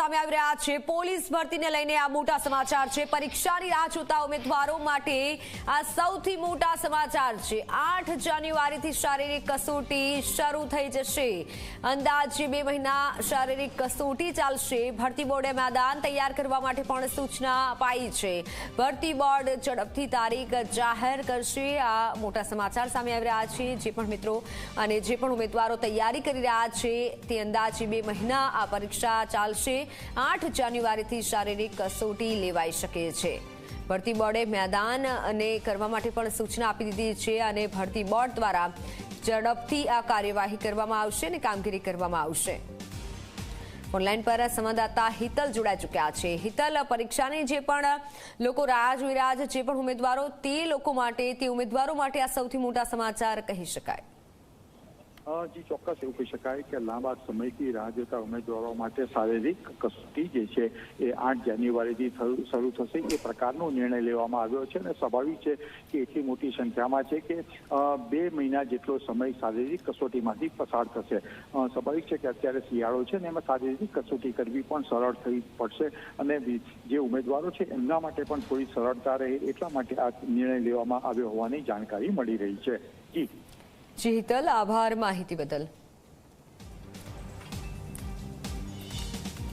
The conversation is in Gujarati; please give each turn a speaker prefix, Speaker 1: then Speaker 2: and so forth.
Speaker 1: સામે આવી રહ્યા છે। પોલીસ ભરતીને લઈને આ મોટા સમાચાર છે। પરીક્ષાની રાહ જોતા ઉમેદવારો માટે આ સૌથી મોટા સમાચાર છે। 8 જાન્યુઆરીથી શારીરિક કસોટી શરૂ થઈ જશે। અંદાજે 2 મહિના શારીરિક કસોટી ચાલશે। ભરતી બોર્ડે મેદાન તૈયાર કરવા માટે પણ સૂચના અપાઈ છે। ભરતી બોર્ડ ઝડપથી તારીખ જાહેર કરશે। આ મોટા સમાચાર સામે આવી રહ્યા છે। જે પણ મિત્રો અને જે પણ ઉમેદવારો તૈયારી કરી રહ્યા છે તે અંદાજે 2 મહિના આ પરીક્ષા ચાલશે। 8 જાન્યુઆરીથી શારીરિક કસોટી લેવાઈ શકે છે। ભરતી બોર્ડે મેદાન અને કરવા માટે પણ સૂચના આપી દીધી છે અને ભરતી બોર્ડ દ્વારા ઝડપથી આ કાર્યવાહી કરવામાં આવશે અને કામગીરી કરવામાં આવશે। ઓનલાઈન પર સંવાદદાતા હિતલ જોડાઈ ચૂક્યા છે। હિતલ, પરીક્ષાની જે પણ લોકો રાહ જોઈ રહ્યા છે, જે પણ ઉમેદવારો, તે ઉમેદવારો માટે આ સૌથી મોટા સમાચાર કહી શકાય।
Speaker 2: જી ચોક્કસ એવું કહી શકાય કે લાંબા સમયથી રાહ જોતા ઉમેદવારો માટે શારીરિક કસોટી જે છે એ 8 જાન્યુઆરીથી શરૂ થશે એ પ્રકારનો નિર્ણય લેવામાં આવ્યો છે અને સ્વાભાવિક છે કે એટલી મોટી સંખ્યામાં છે કે 2 મહિના જેટલો સમય શારીરિક કસોટીમાંથી પસાર થશે। સ્વાભાવિક છે કે અત્યારે શિયાળો છે ને એમાં શારીરિક કસોટી કરવી પણ સરળ થઈ પડશે અને જે ઉમેદવારો છે એમના માટે પણ થોડી સરળતા રહે એટલા માટે આ નિર્ણય લેવામાં આવ્યો હોવાની જાણકારી મળી રહી છે। જી
Speaker 1: હિતલ, આભાર માહિતી બદલ।